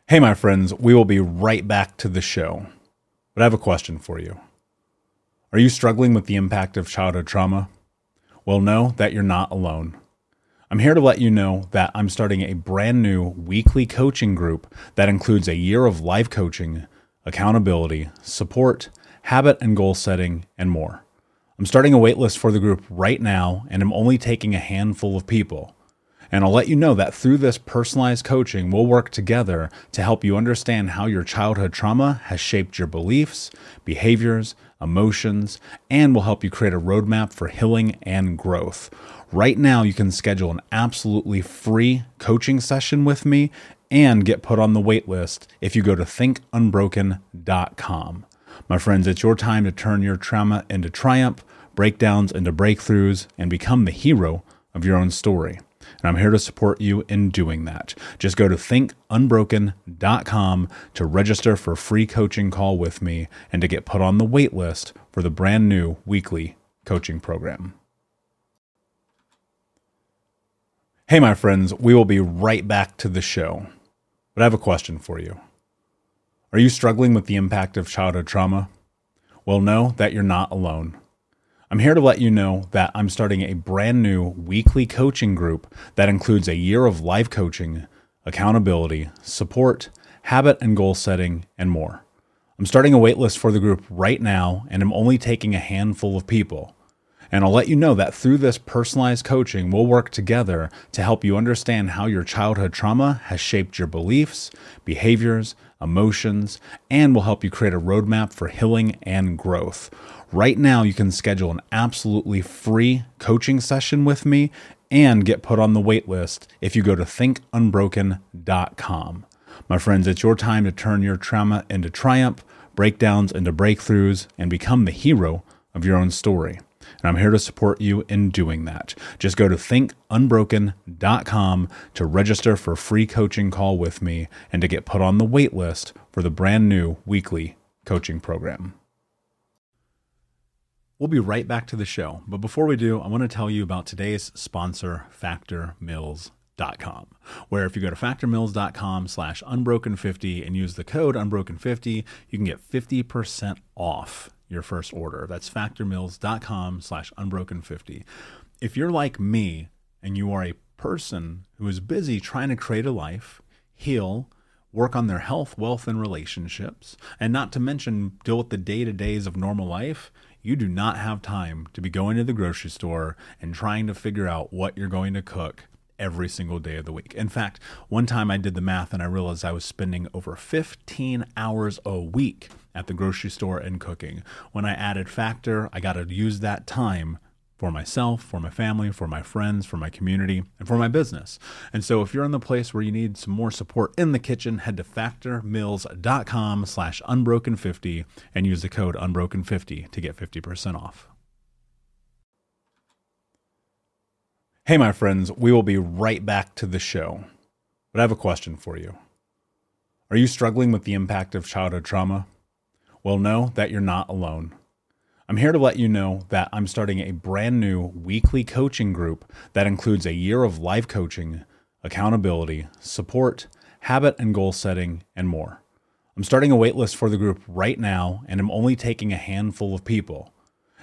Hey, my friends, we will be right back to the show. But I have a question for you. Are you struggling with the impact of childhood trauma? Well, know that you're not alone. I'm here to let you know that I'm starting a brand new weekly coaching group that includes a year of life coaching, accountability, support, habit and goal setting, and more. I'm starting a waitlist for the group right now, and I'm only taking a handful of people. And I'll let you know that through this personalized coaching, we'll work together to help you understand how your childhood trauma has shaped your beliefs, behaviors, emotions, and will help you create a roadmap for healing and growth. Right now, you can schedule an absolutely free coaching session with me and get put on the wait list if you go to thinkunbroken.com. My friends, it's your time to turn your trauma into triumph, breakdowns into breakthroughs, and become the hero of your own story. And I'm here to support you in doing that. Just go to thinkunbroken.com to register for a free coaching call with me and to get put on the wait list for the brand new weekly coaching program. Hey, my friends, we will be right back to the show. But I have a question for you. Are you struggling with the impact of childhood trauma? Well, know that you're not alone. I'm here to let you know that I'm starting a brand new weekly coaching group that includes a year of life coaching, accountability, support, habit and goal setting, and more. I'm starting a waitlist for the group right now, and I'm only taking a handful of people. And I'll let you know that through this personalized coaching, we'll work together to help you understand how your childhood trauma has shaped your beliefs, behaviors, emotions, and will help you create a roadmap for healing and growth. Right now, you can schedule an absolutely free coaching session with me and get put on the wait list if you go to thinkunbroken.com. My friends, it's your time to turn your trauma into triumph, breakdowns into breakthroughs, and become the hero of your own story. And I'm here to support you in doing that. Just go to thinkunbroken.com to register for a free coaching call with me and to get put on the wait list for the brand new weekly coaching program. We'll be right back to the show. But before we do, I want to tell you about today's sponsor, factormeals.com, where if you go to factormeals.com/unbroken50 and use the code unbroken50, you can get 50% off your first order. That's factormeals.com/unbroken50. If you're like me and you are a person who is busy trying to create a life, heal, work on their health, wealth, and relationships, and not to mention deal with the day-to-days of normal life, you do not have time to be going to the grocery store and trying to figure out what you're going to cook every single day of the week. In fact, one time I did the math and I realized I was spending over 15 hours a week at the grocery store and cooking. When I added Factor, I got to use that time for myself, for my family, for my friends, for my community, and for my business. And so if you're in the place where you need some more support in the kitchen, head to factormeals.com/unbroken50 and use the code unbroken50 to get 50% off. Hey, my friends, we will be right back to the show. But I have a question for you. Are you struggling with the impact of childhood trauma? Well, know that you're not alone. I'm here to let you know that I'm starting a brand new weekly coaching group that includes a year of life coaching, accountability, support, habit and goal setting, and more. I'm starting a waitlist for the group right now, and I'm only taking a handful of people.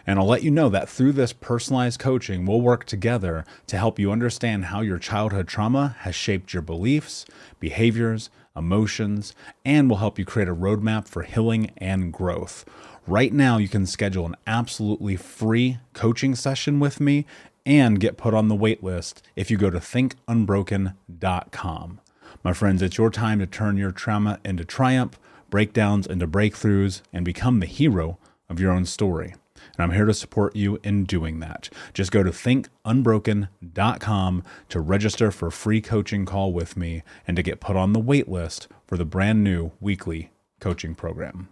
And I'll let you know that through this personalized coaching, we'll work together to help you understand how your childhood trauma has shaped your beliefs, behaviors, emotions, and will help you create a roadmap for healing and growth. Right now, you can schedule an absolutely free coaching session with me and get put on the wait list if you go to thinkunbroken.com. My friends, it's your time to turn your trauma into triumph, breakdowns into breakthroughs, and become the hero of your own story. And I'm here to support you in doing that. Just go to thinkunbroken.com to register for a free coaching call with me and to get put on the wait list for the brand new weekly coaching program.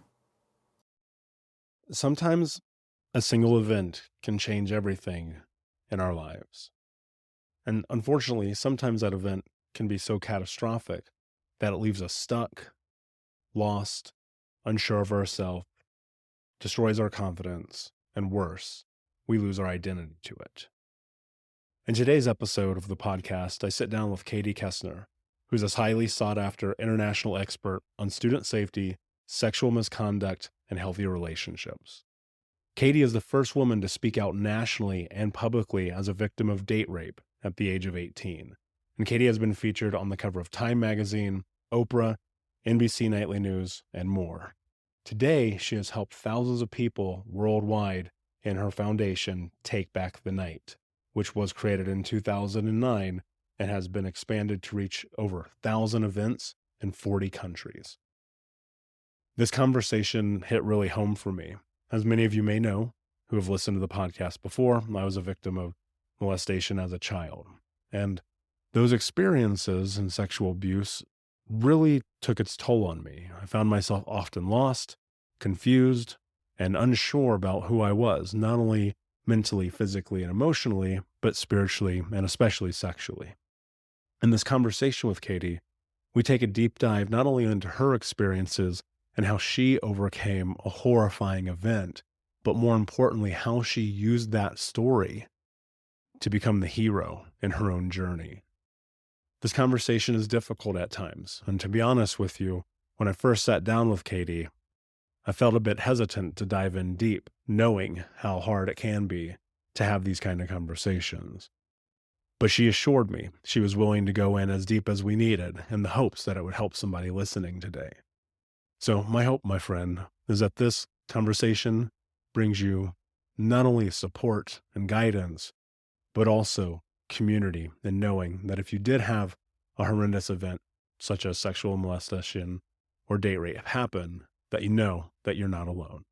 Sometimes a single event can change everything in our lives. And unfortunately, sometimes that event can be so catastrophic that it leaves us stuck, lost, unsure of ourselves, destroys our confidence, and worse, we lose our identity to it. In today's episode of the podcast, I sit down with Katie Kessner, who's a highly sought after international expert on student safety, sexual misconduct, and healthy relationships. Katie is the first woman to speak out nationally and publicly as a victim of date rape at the age of 18. And Katie has been featured on the cover of Time magazine, Oprah, NBC Nightly News, and more. Today, she has helped thousands of people worldwide in her foundation, Take Back the Night, which was created in 2009 and has been expanded to reach over 1,000 events in 40 countries. This conversation hit really home for me. As many of you may know, who have listened to the podcast before, I was a victim of molestation as a child. And those experiences and sexual abuse really took its toll on me. I found myself often lost, confused, and unsure about who I was, not only mentally, physically, and emotionally, but spiritually and especially sexually. In this conversation with Katie, we take a deep dive not only into her experiences and how she overcame a horrifying event, but more importantly, how she used that story to become the hero in her own journey. This conversation is difficult at times, and to be honest with you, when I first sat down with Katie, I felt a bit hesitant to dive in deep, knowing how hard it can be to have these kind of conversations. But she assured me she was willing to go in as deep as we needed in the hopes that it would help somebody listening today. So my hope, my friend, is that this conversation brings you not only support and guidance, but also community and knowing that if you did have a horrendous event, such as sexual molestation or date rape happen, that you know that you're not alone.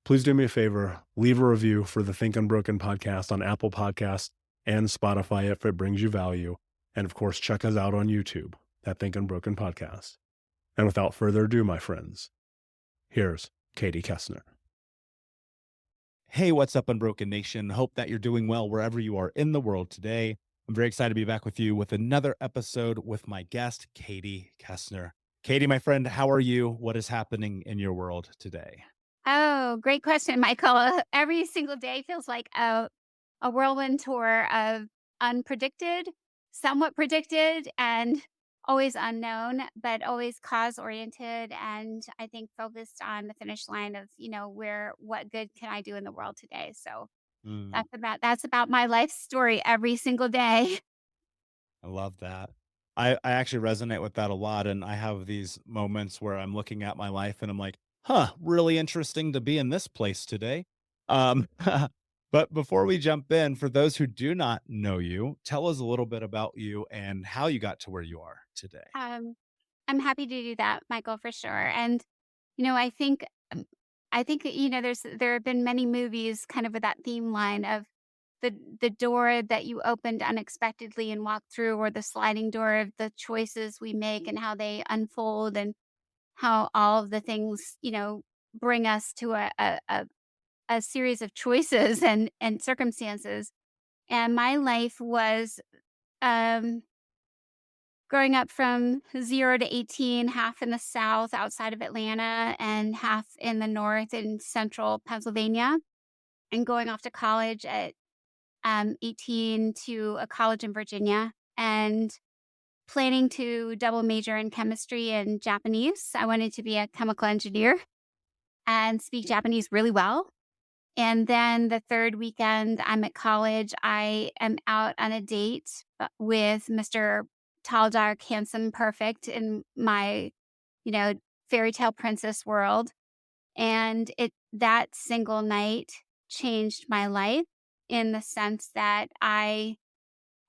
Please do me a favor, leave a review for the Think Unbroken podcast on Apple Podcasts and Spotify if it brings you value. And of course, check us out on YouTube at Think Unbroken Podcast. And without further ado, my friends, here's Katie Kessner. Hey, what's up, Unbroken Nation? Hope that you're doing well wherever you are in the world today. I'm very excited to be back with you with another episode with my guest, Katie Kessner. Katie, my friend, how are you? What is happening in your world today? Oh, great question, Michael. Every single day feels like a whirlwind tour of unpredicted, somewhat predicted, and always unknown, but always cause oriented. And I think focused on the finish line of, what good can I do in the world today? So Mm, that's about my life story every single day. I love that. I actually resonate with that a lot. And I have these moments where I'm looking at my life and I'm like, really interesting to be in this place today. Um, but before we jump in, for those who do not know you, tell us a little bit about you and how you got to where you are today. Um, I'm happy to do that, Michael, for sure. And you know, I think I think there have been many movies kind of with that theme line of the door that you opened unexpectedly and walked through, or the sliding door of the choices we make and how they unfold, and how all of the things, bring us to a series of choices and circumstances. And my life was um growing up from 0 to 18, half in the South outside of Atlanta and half in the North in central Pennsylvania, and going off to college at 18 to a college in Virginia, and planning to double major in chemistry and Japanese. I wanted to be a chemical engineer and speak Japanese really well. And then the third weekend I'm at college, I am out on a date with Mr. Tall, dark, handsome, perfect in my, you know, fairy tale princess world. And that single night changed my life in the sense that I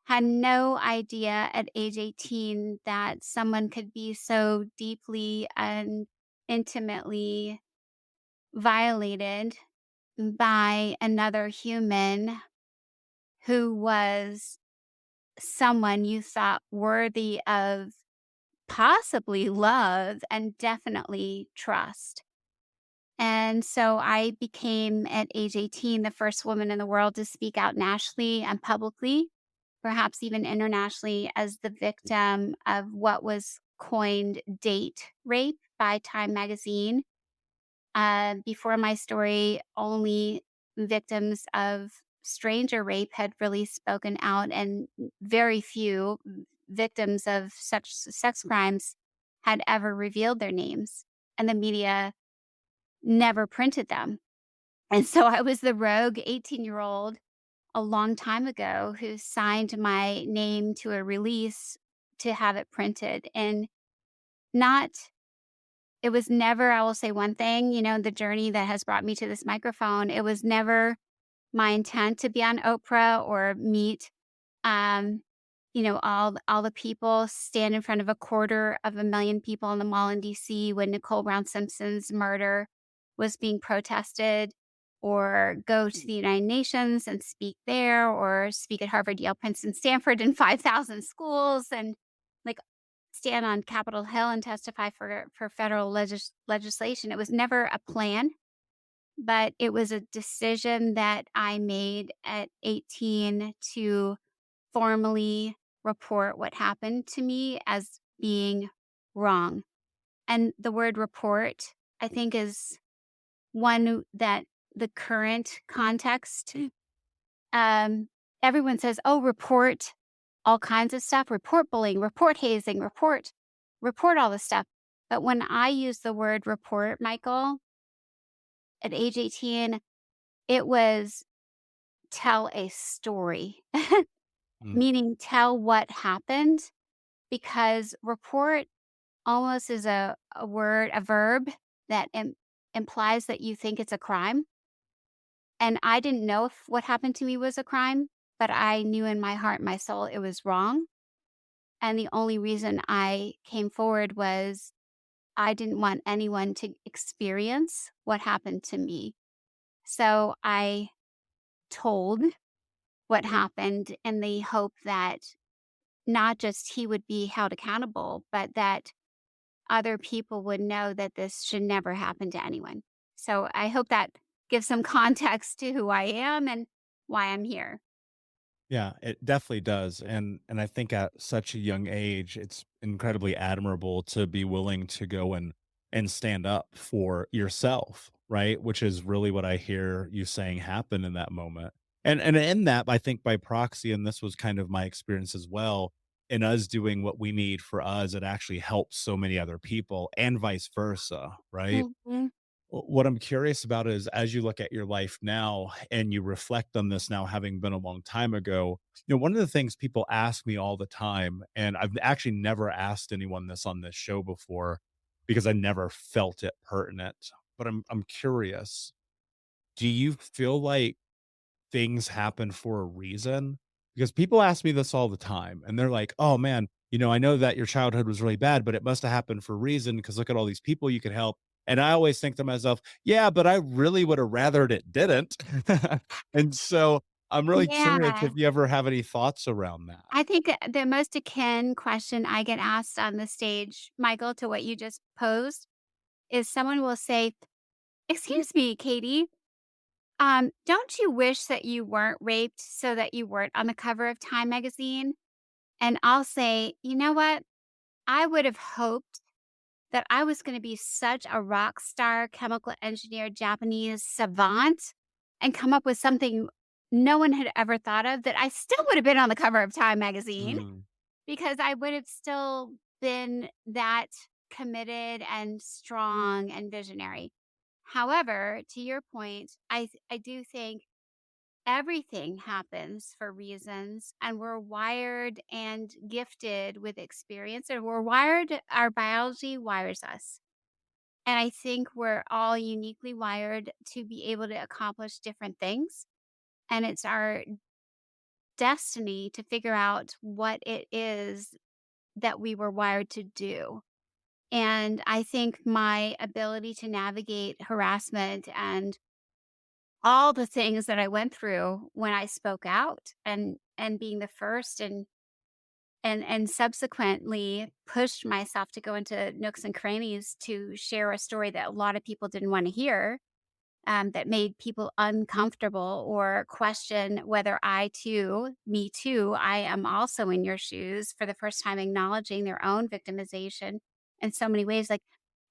had no idea at age 18 that someone could be so deeply and intimately violated by another human who was someone you thought worthy of possibly love and definitely trust. And so I became, at age 18, the first woman in the world to speak out nationally and publicly, perhaps even internationally, as the victim of what was coined date rape by Time magazine. Before my story, only victims of stranger rape had really spoken out, and very few, victims of such sex crimes had ever revealed their names, and the media never printed them. And so I was the rogue 18-year-old a long time ago who signed my name to a release to have it printed. And not, it was never, I will say one thing, the journey that has brought me to this microphone, it was never my intent to be on Oprah or meet, um, all the people, stand in front of 250,000 people in the mall in DC when Nicole Brown Simpson's murder was being protested, or go to the United Nations and speak there, or speak at Harvard, Yale, Princeton, Stanford in 5,000 schools, and like stand on Capitol Hill and testify for federal legislation. It was never a plan, but it was a decision that I made at 18 to formally report what happened to me as being wrong. And the word report, I think, is one that the current context, um, everyone says, oh, report all kinds of stuff, report bullying, report hazing, report all this stuff. But when I use the word report, Michael, at age 18, it was tell a story, Mm. meaning tell what happened, because report almost is a word, a verb that implies that you think it's a crime. And I didn't know if what happened to me was a crime, but I knew in my heart, my soul, it was wrong. And the only reason I came forward was I didn't want anyone to experience what happened to me. So I told what happened in the hope that not just he would be held accountable, but that other people would know that this should never happen to anyone. So I hope that gives some context to who I am and why I'm here. Yeah, it definitely does. And I think at such a young age, it's incredibly admirable to be willing to go and stand up for yourself, right? Which is really what I hear you saying happened in that moment. And in that, I think by proxy, and this was kind of my experience as well, in us doing what we need for us, it actually helps so many other people and vice versa, right? Mhm. What I'm curious about is as you look at your life now and you reflect on this now having been a long time ago, one of the things people ask me all the time, and I've actually never asked anyone this on this show before because I never felt it pertinent, but I'm curious. Do you feel like things happen for a reason? Because people ask me this all the time and they're like, "Oh man, I know that your childhood was really bad, but it must have happened for a reason because look at all these people you could help." And I always think to myself, "Yeah, but I really would have rathered it didn't." And so I'm really curious Yeah. if you ever have any thoughts around that. I think the most akin question I get asked on the stage, Michael, to what you just posed is someone will say, "Excuse me, Katie, don't you wish that you weren't raped so that you weren't on the cover of Time magazine?" And I'll say, "You know what? I would have hoped that I was gonna be such a rock star chemical engineer, Japanese savant, and come up with something no one had ever thought of, that I still would have been on the cover of Time magazine, Mm, because I would have still been that committed and strong and visionary." However, to your point, I do think everything happens for reasons, and we're wired and gifted with experience, and we're wired, our biology wires us. And I think we're all uniquely wired to be able to accomplish different things. And it's our destiny to figure out what it is that we were wired to do. And I think my ability to navigate harassment and all the things that I went through when I spoke out, and being the first, and subsequently pushed myself to go into nooks and crannies to share a story that a lot of people didn't want to hear, that made people uncomfortable or question whether I too, me too, I am also in your shoes, for the first time acknowledging their own victimization in so many ways. Like,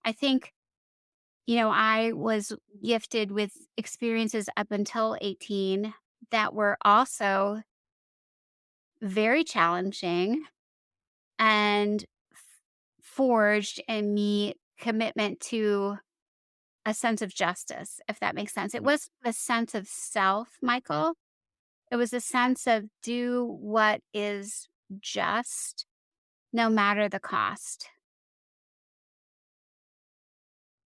I think, I was gifted with experiences up until 18 that were also very challenging, and forged in me commitment to a sense of justice, if that makes sense. It was a sense of self, Michael. It was a sense of do what is just no matter the cost.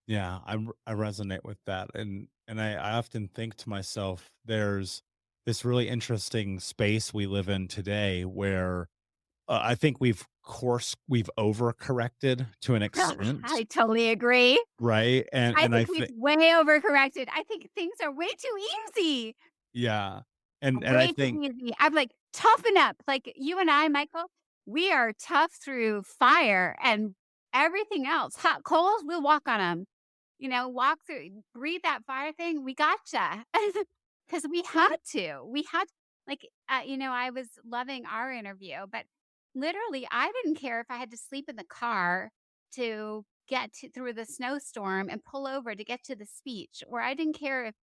Yeah, I resonate with that, and I often think to myself, there's this really interesting space we live in today where I think we've overcorrected to an extent, I totally agree. right? And I and I think we've think way overcorrected. I think things are way too easy. yeah, and I Way too think easy. I'm like, toughen up. Like you and I, Michael, we are tough through fire and everything else. Hot coals, we'll walk on them. Walk through, breathe that fire thing. We gotcha. Because we had to. I was loving our interview, but literally, I didn't care if I had to sleep in the car to through the snowstorm and pull over to get to the speech, or I didn't care if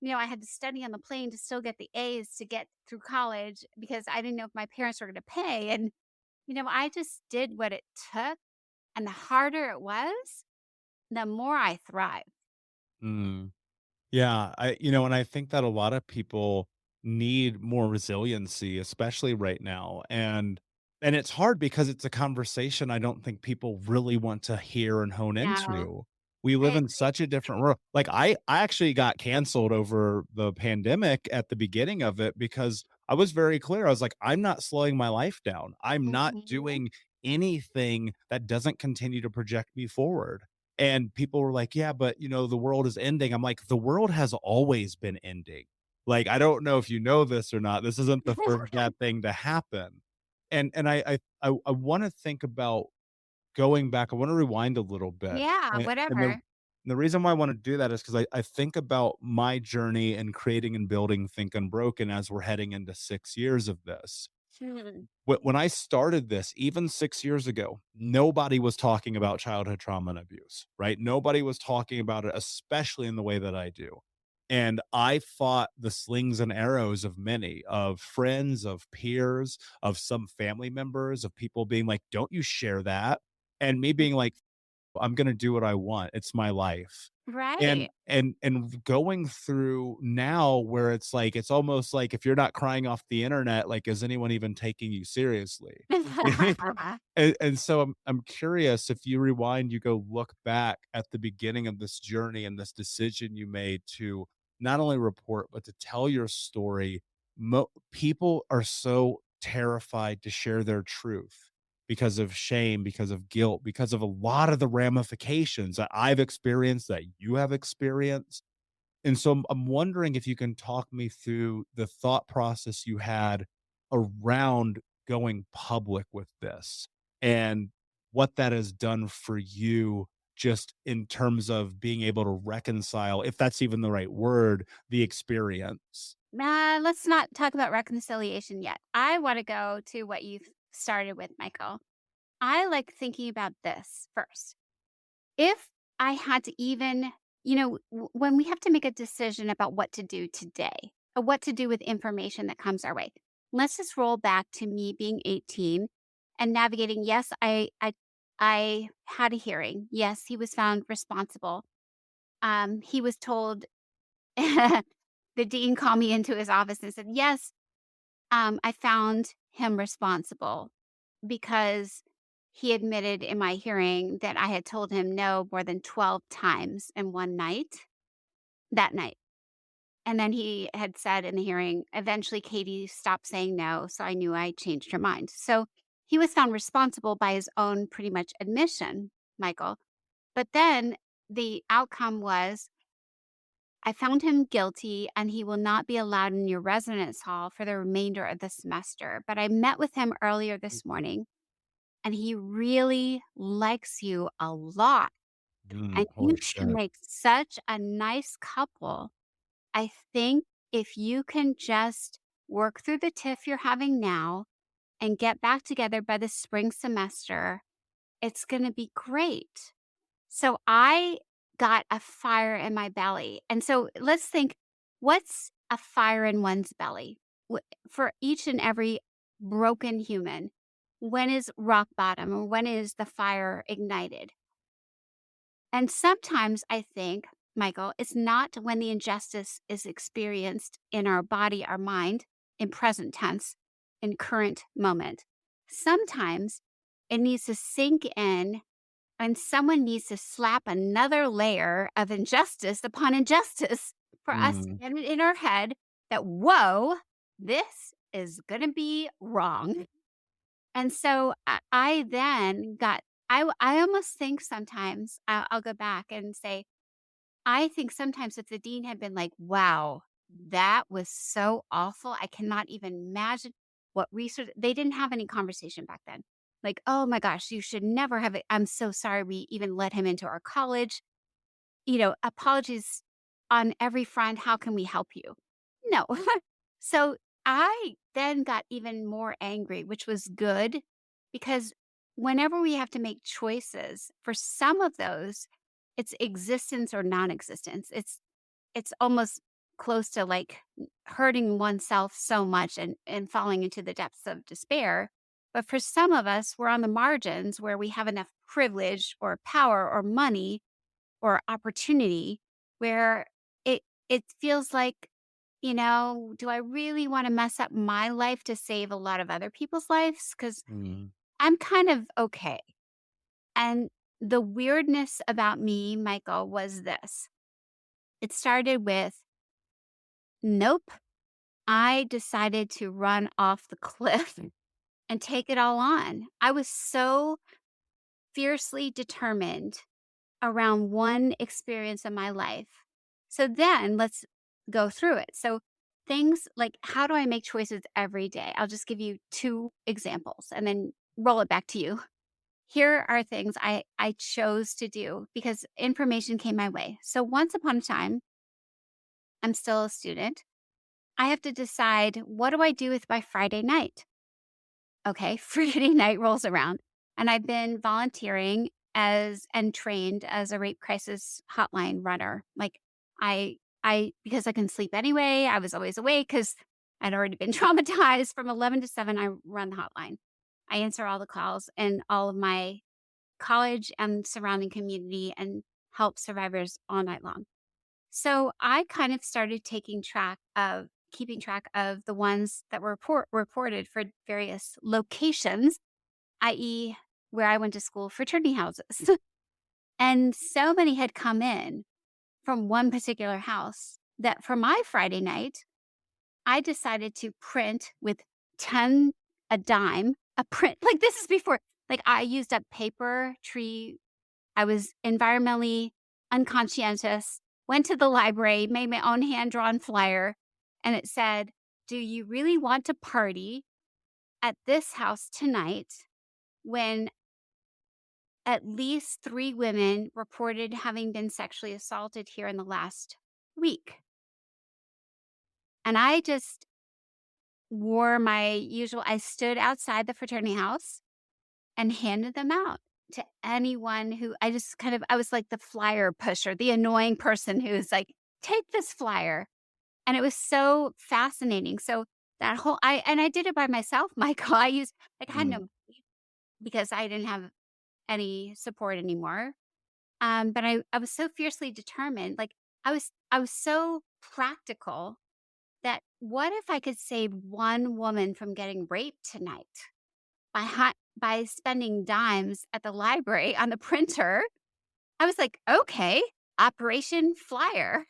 I had to study on the plane to still get the A's to get through college because I didn't know if my parents were going to pay. And, I just did what it took. And the harder it was, the more I thrived. mm. Yeah, and I think that a lot of people need more resiliency, especially right now. And it's hard because it's a conversation I don't think people really want to hear and hone No, into. We I live in agree. such a different world. Like I actually got canceled over the pandemic at the beginning of it because I was very clear. I was like, I'm not slowing my life down. I'm not Mhm. doing anything that doesn't continue to project me forward. And people were like, "Yeah, but, the world is ending." I'm like, "The world has always been ending." Like, I don't know if you know this or not. This isn't the first bad thing to happen. And I wanna think about going back. I wanna rewind a little bit. Yeah, And whatever. the reason why I wanna do that is because I think about my journey in creating and building Think Unbroken as we're heading into 6 years of this. Hmm. When I started this, even 6 years ago, nobody was talking about childhood trauma and abuse, right? Nobody was talking about it, especially in the way that I do. And I fought the slings and arrows of many, of friends, of peers, of some family members, of people being like, "Don't you share that?" And me being like, I'm gonna do what I want. It's my life. Right. And going through now where it's like it's almost like if you're not crying off the internet, like, is anyone even taking you seriously? And so I'm curious if you rewind, you go look back at the beginning of this journey and this decision you made to not only report, but to tell your story. People are so terrified to share their truth because of shame, because of guilt, because of a lot of the ramifications that I've experienced, that you have experienced. And so I'm wondering if you can talk me through the thought process you had around going public with this and what that has done for you just in terms of being able to reconcile, if that's even the right word, the experience. Nah, let's not talk about reconciliation yet. I want to go to what you've started with, Michael. I like thinking about this first. If I had to even, when we have to make a decision about what to do today, or what to do with information that comes our way, let's just roll back to me being 18 and navigating. Yes, I had a hearing. Yes, he was found responsible. He was told, the dean called me into his office and said, yes, I found him responsible because he admitted in my hearing that I had told him no more than 12 times in one night, that night. And then he had said in the hearing, eventually Katie stopped saying no. So I knew I changed her mind. So he was found responsible by his own pretty much admission, Michael. But then the outcome was I found him guilty and he will not be allowed in your residence hall for the remainder of the semester. But I met with him earlier this morning and he really likes you a lot. And you Holy should shit. make such a nice couple. I think if you can just work through the tiff you're having now and get back together by the spring semester, it's going to be great. So I got a fire in my belly. And so let's think, what's a fire in one's belly? For each and every broken human, when is rock bottom or when is the fire ignited? And sometimes I think, Michael, it's not when the injustice is experienced in our body, our mind, in present tense, in current moment. Sometimes it needs to sink in and someone needs to slap another layer of injustice upon injustice for us to Mm, get it in our head that, whoa, this is going to be wrong. And so I then got, I almost think sometimes I'll go back and say, I think sometimes if the dean had been like, wow, that was so awful. I cannot even imagine what research, they didn't have any conversation back then. Like, oh my gosh, you should never have it. I'm so sorry we even let him into our college. Apologies on every front. How can we help you? No. So I then got even more angry, which was good because whenever we have to make choices, for some of those, it's existence or non-existence. It's almost close to like hurting oneself so much and falling into the depths of despair. But for some of us, we're on the margins where we have enough privilege or power or money or opportunity where it feels like, do I really want to mess up my life to save a lot of other people's lives? Because mm, I'm kind of okay. And the weirdness about me, Michael, was this. It started with, nope, I decided to run off the cliff and take it all on. I was so fiercely determined around one experience in my life. So then let's go through it. So things like, how do I make choices every day? I'll just give you two examples and then roll it back to you. Here are things I chose to do because information came my way. So once upon a time, I'm still a student. I have to decide, what do I do with my Friday night? Okay, Friday night rolls around and I've been volunteering as and trained as a rape crisis hotline runner. Like I because I couldn't sleep anyway, I was always awake cuz I'd already been traumatized from 11 to 7 I run the hotline. I answer all the calls in all of my college and surrounding community and help survivors all night long. So I kind of started keeping track of the ones that were reported for various locations, i.e., where I went to school, fraternity houses. And so many had come in from one particular house that for my Friday night, I decided to print with 10 a dime, a print. Like this is before, like I used up paper, tree. I was environmentally unconscientious, went to the library, made my own hand drawn flyer, and it said, do you really want to party at this house tonight when at least 3 women reported having been sexually assaulted here in the last week? And I just wore my usual, I stood outside the fraternity house and handed them out to anyone who I was like the flyer pusher, the annoying person who's like, take this flyer. And it was so fascinating. So I did it by myself, Michael. I had no mm. money because I didn't have any support anymore. But I was so fiercely determined. Like I was so practical that what if I could save one woman from getting raped tonight? By spending dimes at the library on the printer. I was like, "Okay, Operation Flyer."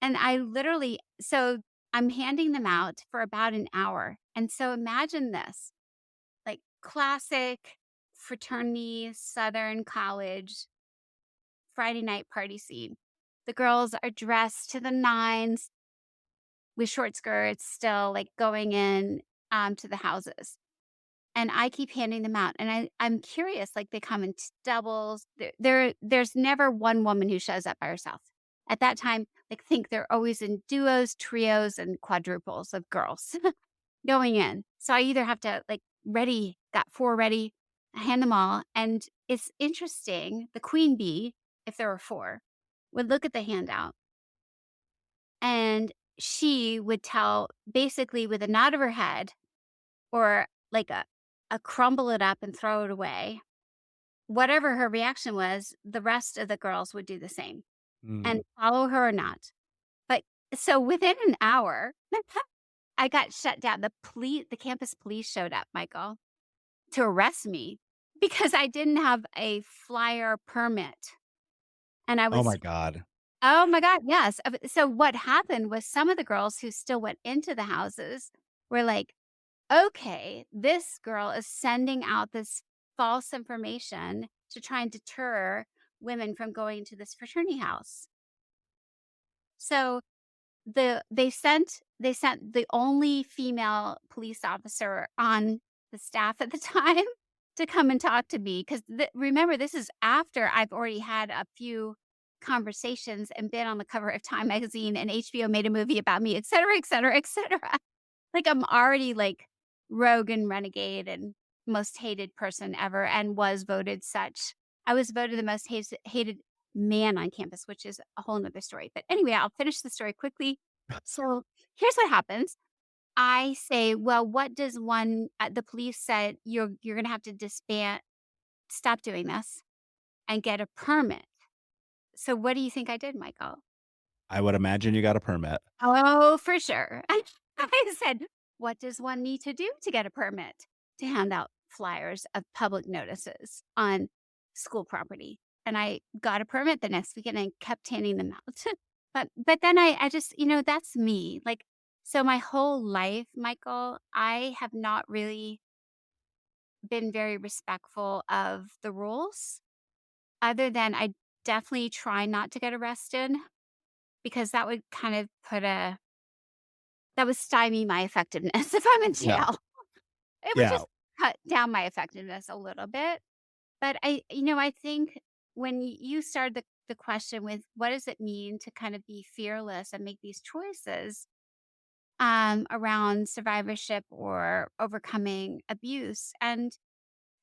And I literally so I'm handing them out for about an hour. And so imagine this, like classic fraternity, Southern college, Friday night party scene. The girls are dressed to the nines with short skirts still, like, going in, to the houses. And I keep handing them out, and I'm curious, like, they come in doubles. There's never one woman who shows up by herself. At that time, like, think they're always in duos, trios, and quadruples of girls going in. So I either have to, like, got 4 ready, hand them all, and it's interesting, the queen bee, if there were 4, would look at the handout, and she would tell basically with a nod of her head or like crumble it up and throw it away. Whatever her reaction was, the rest of the girls would do the same Mm. and follow her or not. But so within an hour, I got shut down. The campus police showed up, Michael, to arrest me because I didn't have a flyer permit. And I Oh was my God. Oh my god, yes. So what happened was some of the girls who still went into the houses were like, "Okay, this girl is sending out this false information to try and deter women from going to this fraternity house." So they sent the only female police officer on the staff at the time to come and talk to me because remember this is after I've already had a few conversations and been on the cover of Time magazine and HBO made a movie about me, et cetera, et cetera, et cetera. Like I'm already like rogue and renegade and most hated person ever and was voted such. I was voted the most hated man on campus, which is a whole nother story. But anyway, I'll finish the story quickly. So here's what happens. I say, well, what does the police said, you're going to have to disband, stop doing this and get a permit. So what do you think I did, Michael? I would imagine you got a permit. Oh, for sure. I said, what does one need to do to get a permit to hand out flyers of public notices on school property? And I got a permit the next weekend and kept handing them out. But then I just, that's me. Like, so my whole life, Michael, I have not really been very respectful of the rules, other than I definitely try not to get arrested because that would kind of that would stymie my effectiveness if I'm in Yeah. jail. It would Yeah. just cut down my effectiveness a little bit. But I think when you started the question with what does it mean to kind of be fearless and make these choices around survivorship or overcoming abuse. And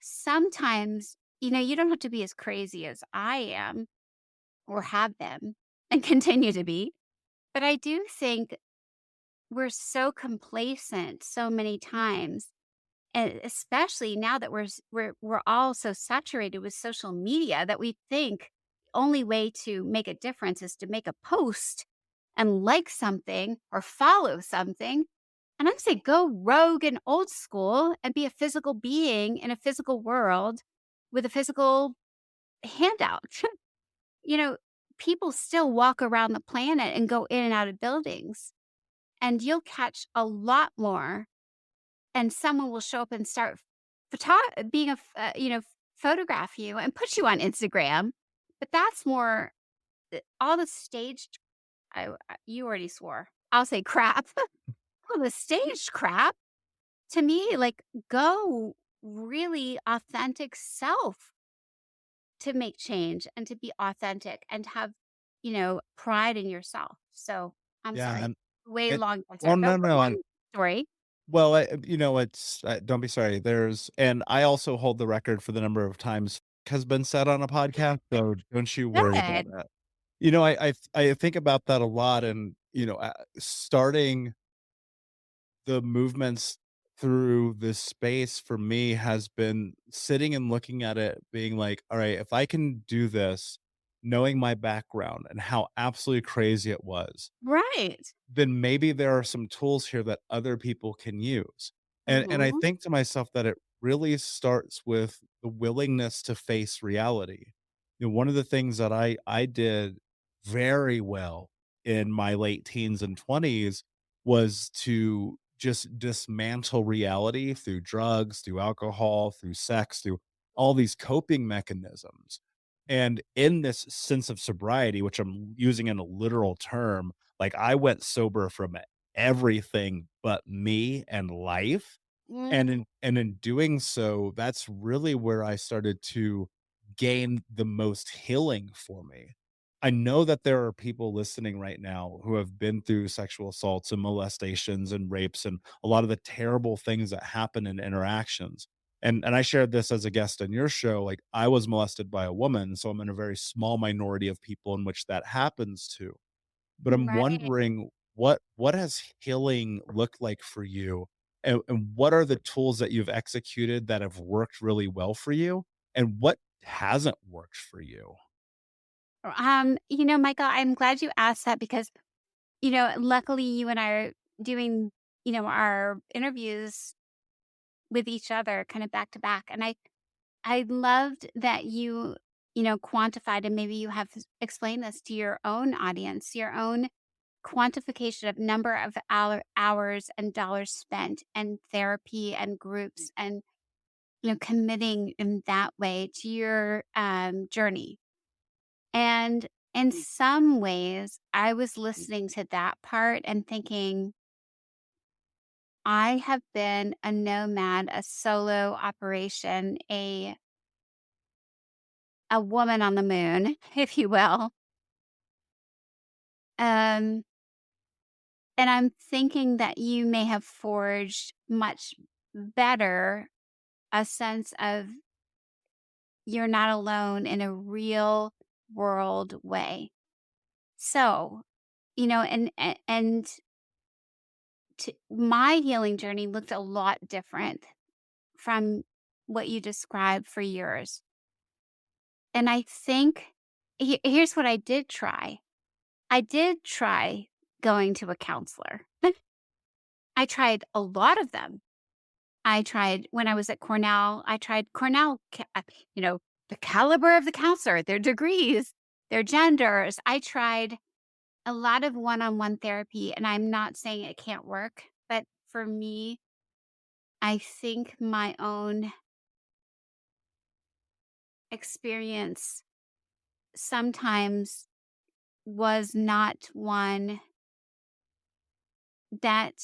sometimes, you don't have to be as crazy as I am or have been and continue to be. But I do think we're so complacent so many times, and especially now that we're all so saturated with social media that we think the only way to make a difference is to make a post and like something or follow something. And I'm saying go rogue and old school and be a physical being in a physical world with a physical handout. you know, People still walk around the planet and go in and out of buildings, and you'll catch a lot more. And someone will show up and start being photograph you and put you on Instagram. But that's more all the staged. You already swore. I'll say crap. All the staged crap to me, like go really authentic self to make change and to be authentic and to have, pride in yourself. So I'm Yeah. sorry, And way it, long well, answer, but no, no, one story. well, it's don't be sorry. And I also hold the record for the number of times has been said on a podcast, so don't you worry about Good. that. I think about that a lot, and starting the movements through this space for me has been sitting and looking at it, being like, all right, if I can do this, knowing my background and how absolutely crazy it was, Right. then maybe there are some tools here that other people can use. And I Mhm. think to myself that it really starts with the willingness to face reality. One of the things that I did very well in my late teens and 20s was to just dismantle reality through drugs, through alcohol, through sex, through all these coping mechanisms. And in this sense of sobriety, which I'm using in a literal term, like, I went sober from everything but me and life, Mm. and in doing so, that's really where I started to gain the most healing for me. I know that there are people listening right now who have been through sexual assaults and molestations and rapes and a lot of the terrible things that happen in interactions. And I shared this as a guest on your show, like, I was molested by a woman, so I'm in a very small minority of people in which that happens to. But I'm Right. wondering what has healing looked like for you? And what are the tools that you've executed that have worked really well for you? And what hasn't worked for you? Michael, I'm glad you asked that because, luckily you and I are doing, our interviews with each other kind of back to back. And I loved that you quantified and maybe you have explained this to your own audience, your own quantification of number of hours and dollars spent and therapy and groups and, committing in that way to your journey. And in some ways, I was listening to that part and thinking, I have been a nomad, a solo operation, a woman on the moon, if you will. Um, and I'm thinking that you may have forged much better a sense of you're not alone in a real world way. So, and my healing journey looked a lot different from what you described for yours. And I think here's what I did try. I did try going to a counselor. I tried a lot of them. I tried when I was at Cornell, I tried Cornell, the caliber of the counselor, their degrees, their genders. I tried a lot of one on one therapy, and I'm not saying it can't work, but for me, I think my own experience sometimes was not one that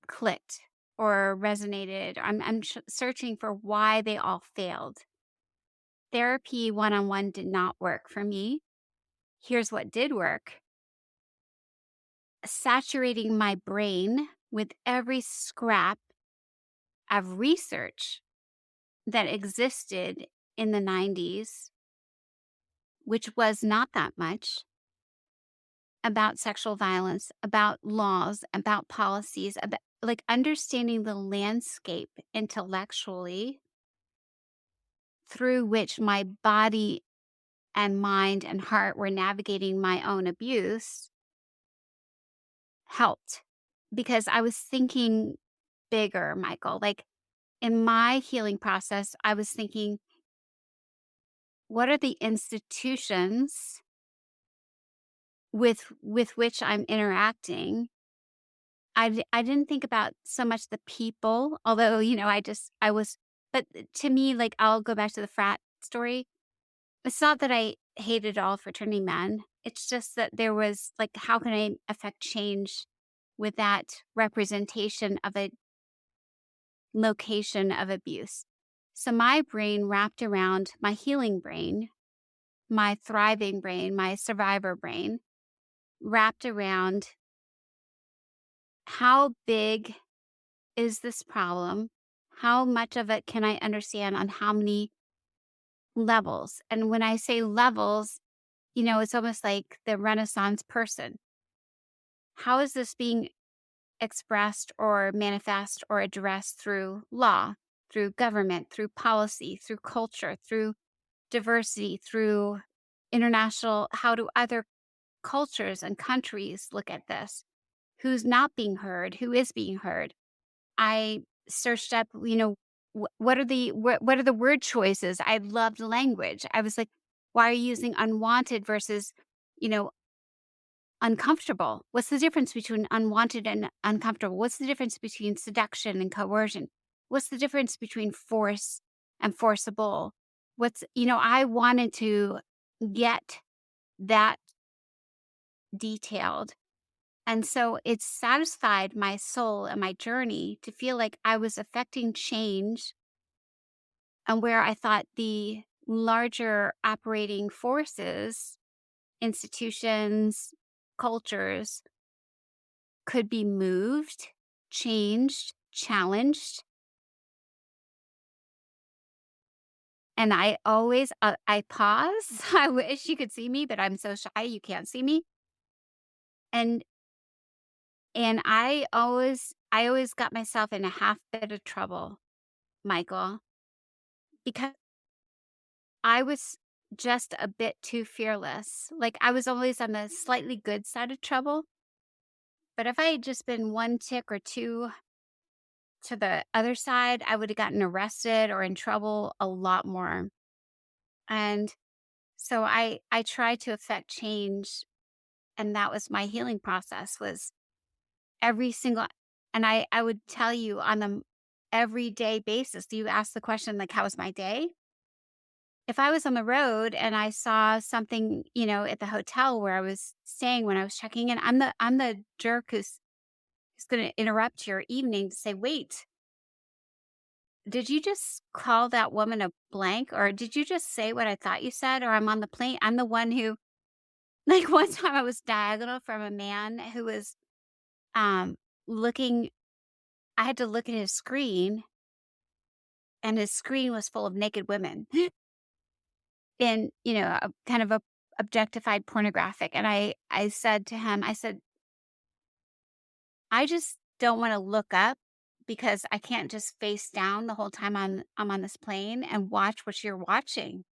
clicked or resonated. I'm searching for why they all failed. Therapy one on one did not work for me. Here's what did work: saturating my brain with every scrap of research that existed in the 90s, which was not that much, about sexual violence, about laws, about policies, about like understanding the landscape intellectually through which my body and mind and heart were navigating my own abuse helped because I was thinking bigger, Michael. Like in my healing process, I was thinking, what are the institutions with which I'm interacting? I didn't think about so much the people, although, I was, but to me, like, I'll go back to the frat story. It's not that I hated all fraternity men. It's just that there was like, how can I affect change with that representation of a location of abuse? So my brain wrapped around my healing brain, my thriving brain, my survivor brain, wrapped around how big is this problem? How much of it can I understand on how many levels? And when I say levels, it's almost like the Renaissance person. How is this being expressed or manifest or addressed through law, through government, through policy, through culture, through diversity, through international? How do other cultures and countries look at this? Who's not being heard? Who is being heard? I searched up, what are the word choices? I loved language. I was like, why are you using unwanted versus, you know, uncomfortable? What's the difference between unwanted and uncomfortable? What's the difference between seduction and coercion? What's the difference between force and forcible? I wanted to get that detailed. And so it satisfied my soul and my journey to feel like I was affecting change and where I thought the larger operating forces, institutions, cultures could be moved, changed, challenged. And I always, I pause. I wish you could see me, but I'm so shy you can't see me. And I always got myself in a half bit of trouble, Michael, because I was just a bit too fearless. Like, I was always on the slightly good side of trouble. But if I had just been one tick or two to the other side, I would have gotten arrested or in trouble a lot more. And so I tried to affect change, and that was my healing process was every single and I would tell you on the everyday basis. Do you ask the question like how was my day? If I was on the road and I saw something, at the hotel where I was staying when I was checking in, I'm the jerk who's going to interrupt your evening to say, "Wait, did you just call that woman a blank or did you just say what I thought you said or I'm on the plane?" I'm the one who like one time I was diagonal from a man who was um looking I had to look at his screen and his screen was full of naked women in, a kind of a objectified pornographic and I said to him, I said, "I just don't want to look up because I can't just face down the whole time I'm on this plane and watch what you're watching.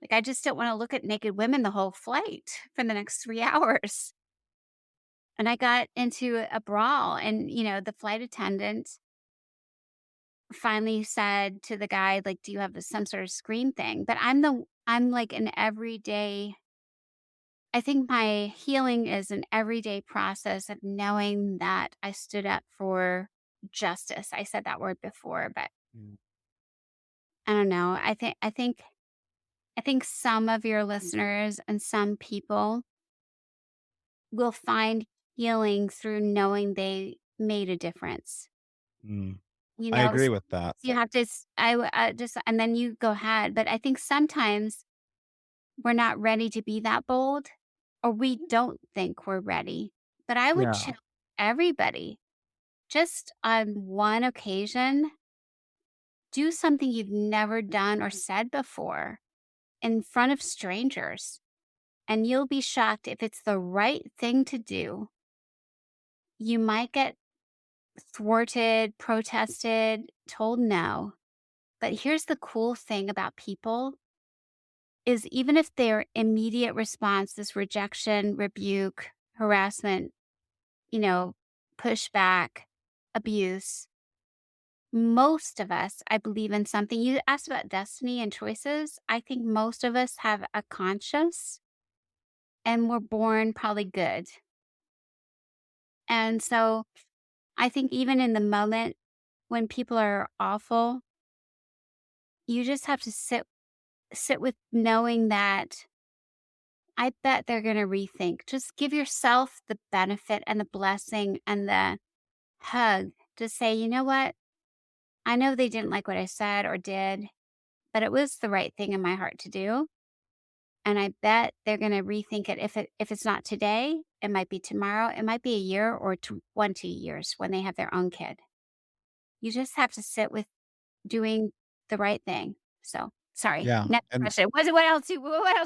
Like, I just don't wanna look at naked women the whole flight for the next 3 hours." And I got into a brawl and, the flight attendant finally said to the guy, like, "Do you have some sort of screen thing?" But I'm like an everyday I think my healing is an everyday process of knowing that I stood up for justice. I said that word before, but Mm. I don't know. I think some of your listeners and some people will find healing through knowing they made a difference. Mm. You I know, agree s with that. you have to s I just and then you go ahead, but I think sometimes we're not ready to be that bold, or we don't think we're ready. But I would Yeah. challenge everybody, just on one occasion, do something you've never done or said before in front of strangers, and you'll be shocked if it's the right thing to do. You might get thwarted, protested, told no. But here's the cool thing about people is even if their immediate response is rejection, rebuke, harassment, you know, pushback, abuse, most of us, I believe in something. You asked about destiny and choices. I think most of us have a conscience and we're born probably good. And so I think even in the moment when people are awful, you just have to sit with knowing that I bet they're gonna rethink. Just give yourself the benefit and the blessing and the hug to say, "You know what? I know they didn't like what I said or did, but it was the right thing in my heart to do, and I bet they're gonna rethink it. If it's not today, it might be tomorrow, it might be a year or 20 years when they have their own kid." You just have to sit with doing the right thing. So, sorry, Yeah. next And question. What else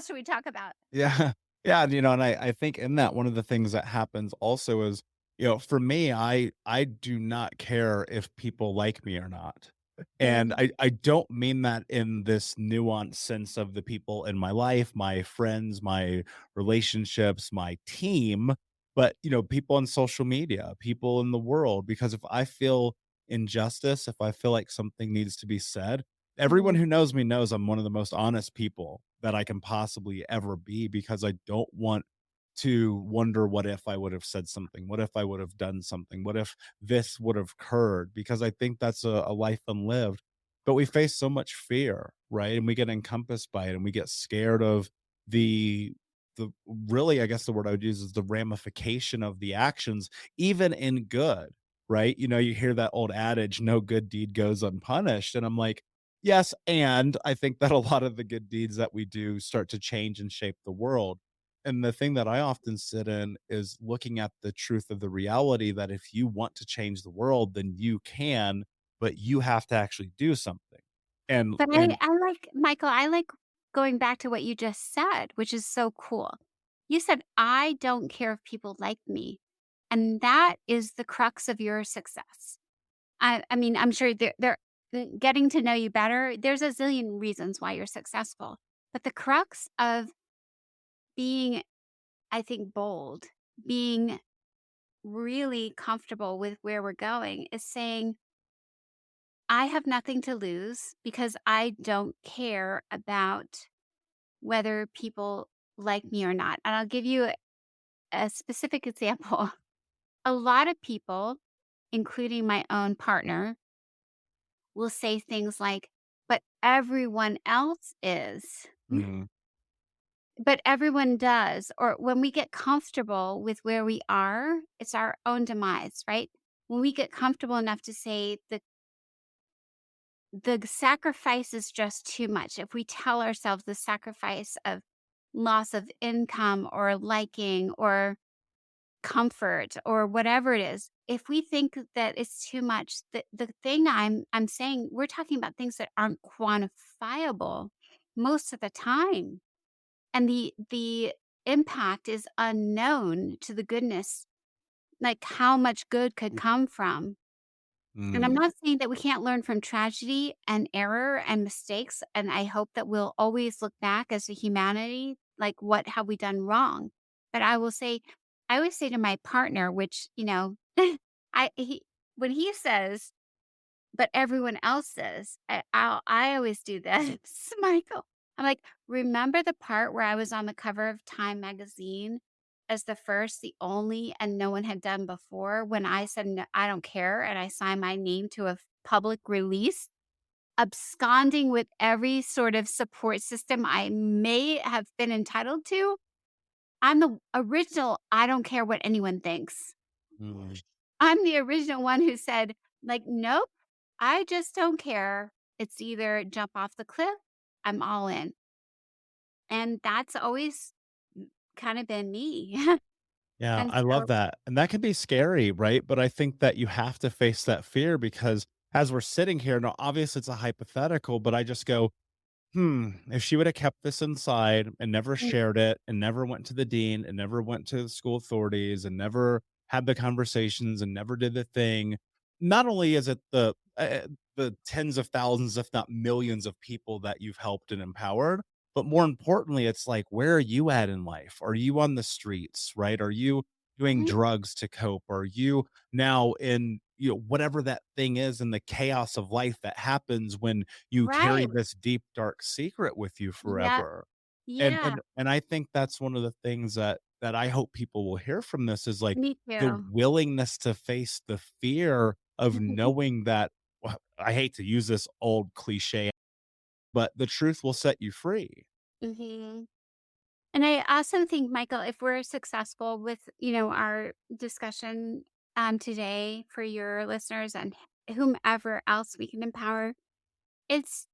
should we talk about? yeah. Yeah, and I think in that one of the things that happens also is, for me, I do not care if people like me or not. And Mhm. I don't mean that in this nuanced sense of the people in my life, my friends, my relationships, my team, but people on social media, people in the world, because if I feel injustice, if I feel like something needs to be said, everyone Mhm. who knows me knows I'm one of the most honest people that I can possibly ever be because I don't want to wonder what if I would have said something, what if I would have done something, what if this would have occurred, because I think that's a life unlived. But we face so much fear, right? And we get encompassed by it and we get scared of the the really, I guess the word I would use is the ramification of the actions, even in good, right? You hear that old adage, no good deed goes unpunished. And I'm like, yes, and I think that a lot of the good deeds that we do start to change and shape the world. And the thing that I often sit in is looking at the truth of the reality that if you want to change the world, then you can, but you have to actually do something. And But and I like Michael, I like going back to what you just said, which is so cool. You said, "I don't care if people like me." And that is the crux of your success. I mean, I'm sure they're getting to know you better. There's a zillion reasons why you're successful. But the crux of being, I think, bold, being really comfortable with where we're going is saying, I have nothing to lose because I don't care about whether people like me or not. And I'll give you a specific example. A lot of people, including my own partner, will say things like, but everyone else is. Mm, But everyone does. Or when we get comfortable with where we are, it's our own demise, right? When we get comfortable enough to say the sacrifice is just too much. If we tell ourselves the sacrifice of loss of income or liking or comfort or whatever it is, if we think that it's too much, the thing I'm saying, we're talking about things that aren't quantifiable most of the time. And the impact is unknown to the goodness, like how much good could come from. And I'm mm, not saying that we can't learn from tragedy and error and mistakes, and I hope that we'll always look back as a humanity, like, what have we done wrong? But I always say to my partner, which, I he when he says, "But everyone else says," I always do this, Michael. I'm like, "Remember the part where I was on the cover of Time magazine as the first, the only, and no one had done before when I said, 'No, I don't care,' and I signed my name to a public release, absconding with every sort of support system I may have been entitled to? I'm the original, I don't care what anyone thinks. mm. I'm the original one who said, like, nope, I just don't care. It's either jump off the cliff, I'm all in. And that's always kind of been me. Yeah, And I love so, that. And that can be scary, right? But I think that you have to face that fear because as we're sitting here, now obviously it's a hypothetical, but I just go, if she would have kept this inside and never mm, shared it and never went to the dean and never went to the school authorities and never had the conversations and never did the thing, not only is it the tens of thousands, if not millions of people that you've helped and empowered, but more importantly, it's like, where are you at in life? Are you on the streets, right? Are you doing mhm, drugs to cope? Are you now in, whatever that thing is in the chaos of life that happens when you carry right. this deep, dark secret with you Yeah. forever. And Yeah. and I think that's one of the things that I hope people will hear from this is like Me the too. willingness to face the fear of knowing that I hate to use this old cliche, but the truth will set you free. Hmm. And I also think, Michael, if we're successful with, our discussion today for your listeners and whomever else we can empower, it's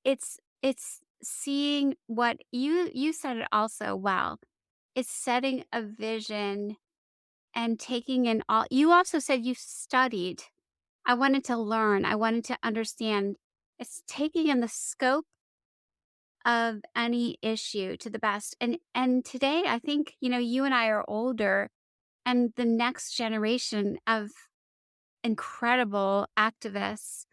it's seeing what you said it also well. It's setting a vision and taking in all. You also said you studied. I wanted to learn. I wanted to understand. It's taking in the scope of any issue to the best. And today I think, you and I are older, and the next generation of incredible activists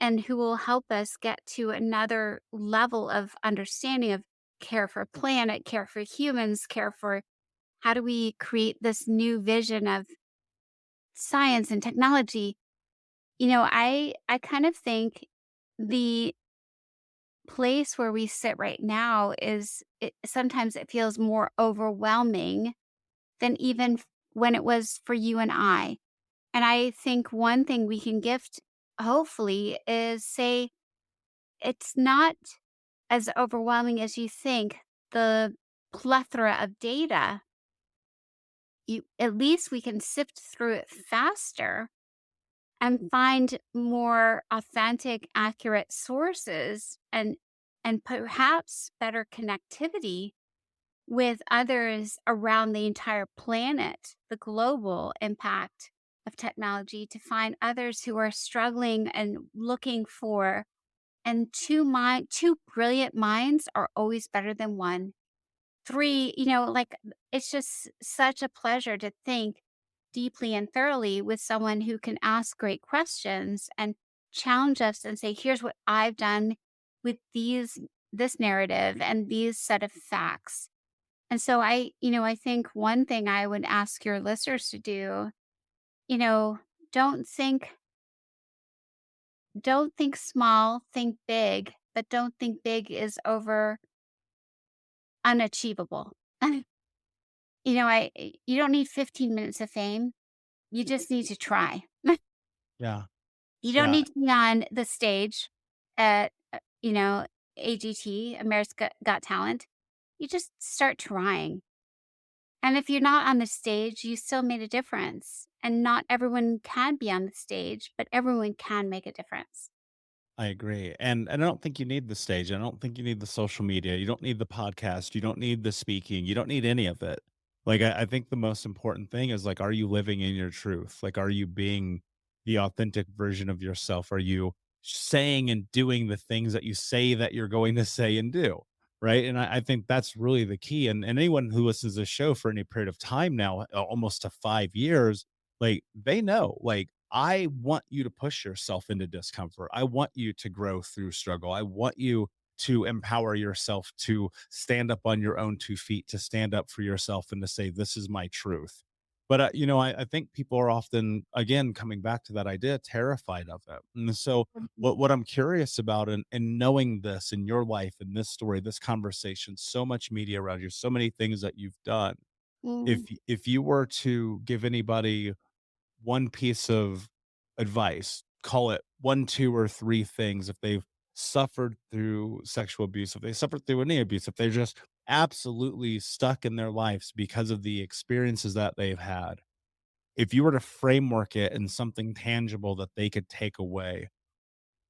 and who will help us get to another level of understanding of care for planet, care for humans, care for how do we create this new vision of science and technology. I kind of think the place where we sit right now sometimes it feels more overwhelming than even when it was for you and I. And I think one thing we can gift, hopefully, is say it's not as overwhelming as you think. The plethora of data, at least we can sift through it faster and find more authentic, accurate sources and perhaps better connectivity with others around the entire planet, the global impact of technology to find others who are struggling and looking for. And two brilliant minds are always better than one. 3, like, it's just such a pleasure to think deeply and thoroughly with someone who can ask great questions and challenge us and say, "Here's what I've done with this narrative and these set of facts." And so I think one thing I would ask your listeners to do, you know, don't think don't think small, think big, but don't think big is over unachievable. You don't need 15 minutes of fame. You just need to try. Yeah. You don't Yeah. need to be on the stage at, AGT, America's Got Talent. You just start trying. And if you're not on the stage, you still made a difference. And not everyone can be on the stage, but everyone can make a difference. I agree. And I don't think you need the stage. I don't think you need the social media. You don't need the podcast. You don't need the speaking. You don't need any of it. Like, I think the most important thing is like, are you living in your truth? Like, are you being the authentic version of yourself? Are you saying and doing the things that you say that you're going to say and do? Right. And I think that's really the key. And anyone who listens to this show for any period of time now, almost to 5 years, like they know, like, I want you to push yourself into discomfort. I want you to grow through struggle. I want you to empower yourself to stand up on your own 2 feet, to stand up for yourself and to say, this is my truth. But, I think people are often, again, coming back to that idea, terrified of it. And so, what I'm curious about, and knowing this in your life, in this story, this conversation, so much media around you, so many things that you've done, Mm. if you were to give anybody one piece of advice, call it 1, 2, or 3 things if they've suffered through sexual abuse, if they suffered through any abuse, if they're just absolutely stuck in their lives because of the experiences that they've had. If you were to framework it in something tangible that they could take away,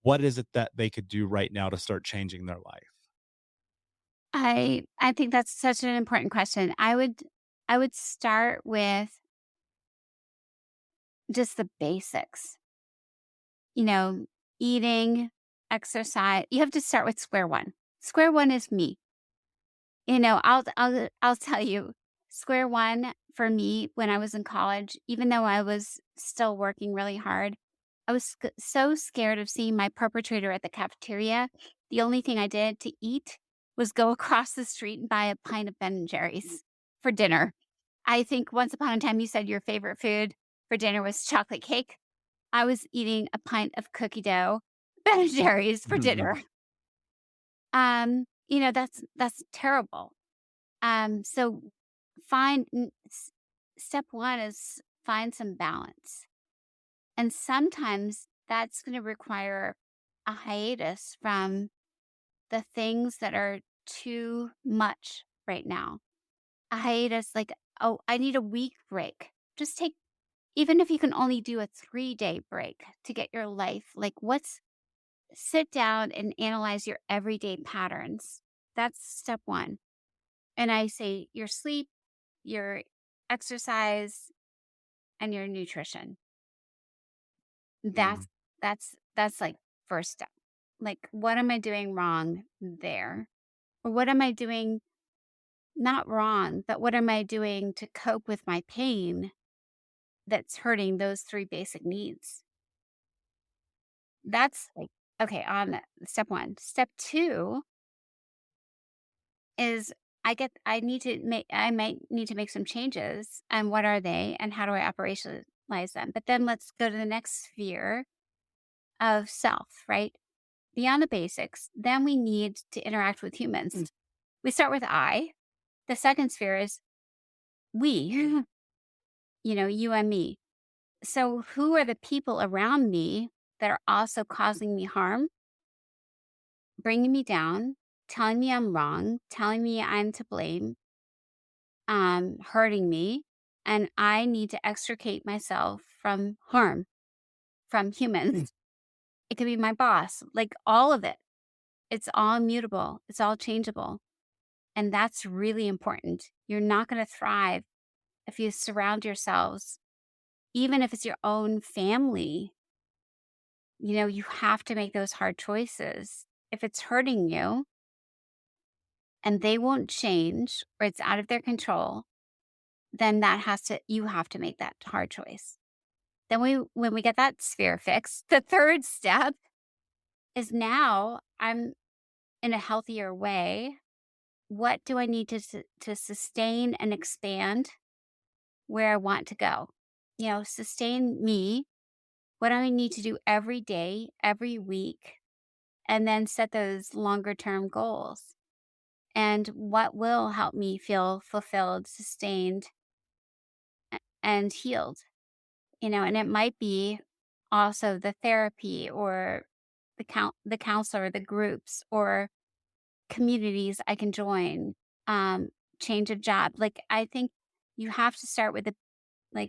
what is it that they could do right now to start changing their life? I think that's such an important question. I would start with just the basics. You know, eating, exercise. You have to start with square one. Square one is me. I'll tell you, square one for me when I was in college, even though I was still working really hard, I was so scared of seeing my perpetrator at the cafeteria. The only thing I did to eat was go across the street and buy a pint of Ben and Jerry's for dinner. I think once upon a time you said your favorite food for dinner was chocolate cake. I was eating a pint of cookie dough, Ben and Jerry's for dinner. That's terrible. So find n- s- step one is find some balance. And sometimes that's going to require a hiatus from the things that are too much right now. A hiatus like, oh, I need a week break. Just take, even if you can only do a 3-day break to get your life, like sit down and analyze your everyday patterns. That's step one. And I say your sleep, your exercise, and your nutrition. Mhm. That's like first step. Like, what am I doing wrong there? Or what am I doing not wrong, but what am I doing to cope with my pain that's hurting those three basic needs? That's like, okay, on step one. Step two is I might need to make some changes. And what are they? And how do I operationalize them? But then let's go to the next sphere of self, right? Beyond the basics, then we need to interact with humans. We start with I. The second sphere is we, you and me. So who are the people around me that are also causing me harm, bringing me down, telling me I'm wrong, telling me I'm to blame, hurting me, and I need to extricate myself from harm, from humans. It could be my boss, like all of it. It's all mutable, it's all changeable. And that's really important. You're not going to thrive if you surround yourselves, even if it's your own family. You have to make those hard choices. If it's hurting you, and they won't change or it's out of their control, then you have to make that hard choice. Then when we get that sphere fixed, the third step is now I'm in a healthier way. What do I need to sustain and expand where I want to go? Sustain me. What do I need to do every day, every week, and then set those longer term goals? And what will help me feel fulfilled, sustained, and healed? And it might be also the therapy or the counselor, the groups or communities I can join, um, change of job. Like I think you have to start with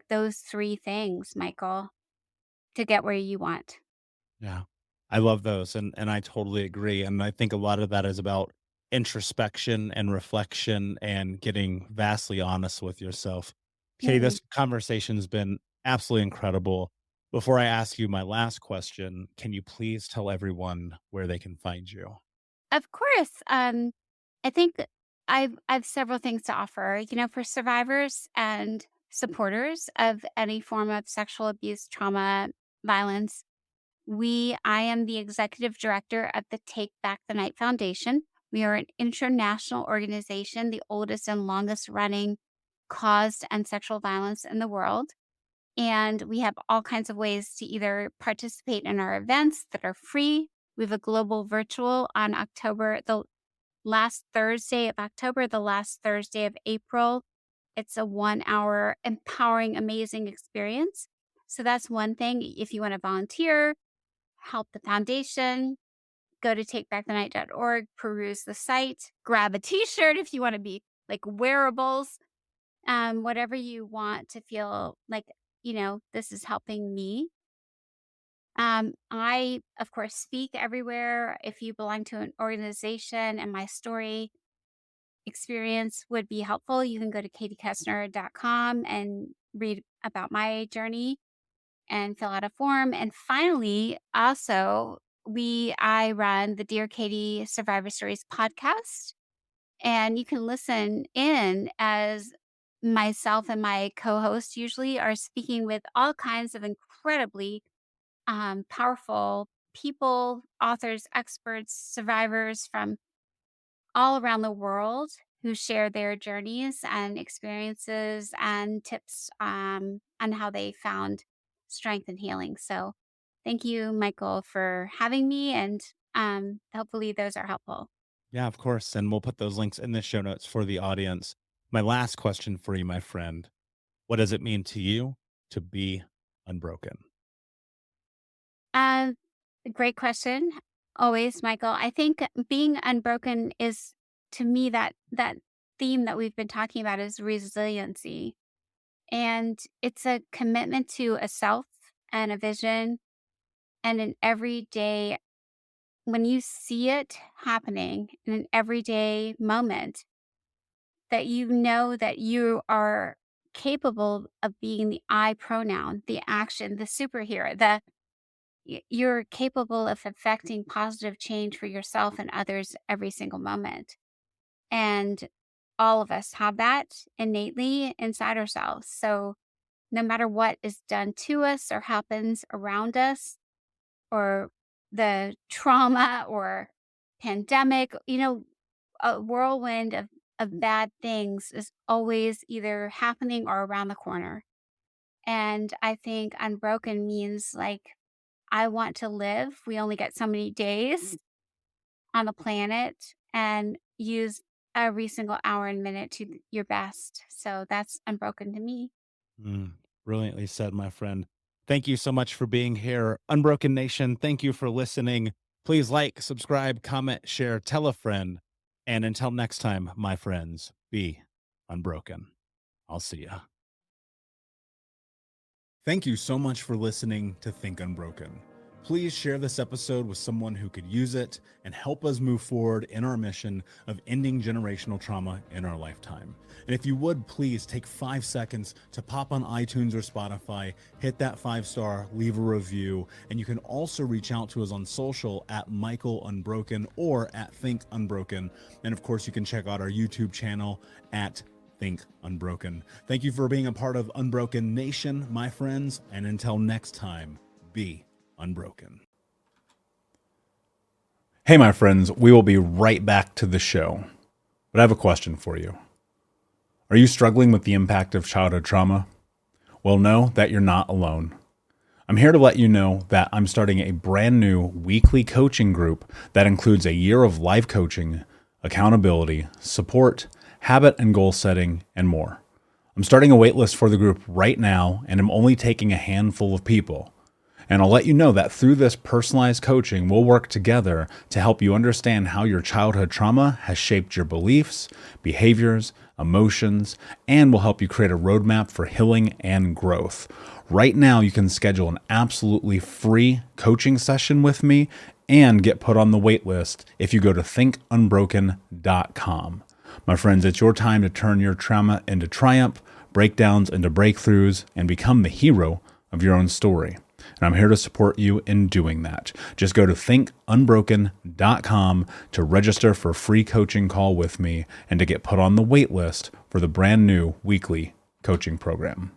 those three things, Michael, to get where you want. Yeah. I love those, and I totally agree, and I think a lot of that is about introspection and reflection and getting vastly honest with yourself. Okay, Mm. this conversation's been absolutely incredible. Before I ask you my last question, can you please tell everyone where they can find you? Of course. I think I've several things to offer. For survivors and supporters of any form of sexual abuse, trauma, violence. I am the executive director of the Take Back the Night Foundation. We are an international organization, the oldest and longest running cause to end sexual violence in the world. And we have all kinds of ways to either participate in our events that are free. We have a global virtual on the last Thursday of October, the last Thursday of April. It's a 1 hour empowering, amazing experience. So that's one thing. If you want to volunteer, help the foundation, go to takebackthenight.org, peruse the site, grab a t-shirt if you want to be like wearables, whatever you want to feel like, this is helping me. I, of course, speak everywhere. If you belong to an organization and my story experience would be helpful, you can go to katiekessner.com and read about my journey and fill out a form. And finally, also, I run the Dear Katie Survivor Stories podcast, and you can listen in as myself and my co-host usually are speaking with all kinds of incredibly powerful people, authors, experts, survivors from all around the world who share their journeys and experiences and tips on how they found strength and healing. So, thank you, Michael, for having me, and hopefully, those are helpful. Yeah, of course, and we'll put those links in the show notes for the audience. My last question for you, my friend, what does it mean to you to be unbroken? Uh, Great question, always, Michael. I think being unbroken is, to me, that theme that we've been talking about is resiliency. And it's a commitment to a self and a vision and an everyday, when you see it happening in an everyday moment, that you know that you are capable of being the I pronoun, the action, the superhero, you're capable of affecting positive change for yourself and others every single moment. And all of us have that innately inside ourselves. So no matter what is done to us or happens around us, or the trauma or pandemic, a whirlwind of bad things is always either happening or around the corner. And I think unbroken means like, I want to live. We only get so many days on the planet, and use every single hour and minute to your best. So that's unbroken to me. Mm, brilliantly said, my friend. Thank you so much for being here. Unbroken Nation, thank you for listening. Please like, subscribe, comment, share, tell a friend. And until next time, my friends, be unbroken. I'll see ya. Thank you so much for listening to Think Unbroken. Please share this episode with someone who could use it and help us move forward in our mission of ending generational trauma in our lifetime. And if you would, please take 5 seconds to pop on iTunes or Spotify, hit that 5-star, leave a review, and you can also reach out to us on social at Michael Unbroken or at Think Unbroken. And of course, you can check out our YouTube channel at Think Unbroken. Thank you for being a part of Unbroken Nation, my friends, and until next time, be unbroken. Hey, my friends, we will be right back to the show, but I have a question for you. Are you struggling with the impact of childhood trauma? Well, know that you're not alone. I'm here to let you know that I'm starting a brand new weekly coaching group that includes a year of live coaching, accountability, support, habit and goal setting, and more. I'm starting a waitlist for the group right now, and I'm only taking a handful of people. And I'll let you know that through this personalized coaching, we'll work together to help you understand how your childhood trauma has shaped your beliefs, behaviors, emotions, and will help you create a roadmap for healing and growth. Right now, you can schedule an absolutely free coaching session with me and get put on the wait list if you go to thinkunbroken.com. My friends, it's your time to turn your trauma into triumph, breakdowns into breakthroughs, and become the hero of your own story. And I'm here to support you in doing that. Just go to thinkunbroken.com to register for a free coaching call with me and to get put on the wait list for the brand new weekly coaching program.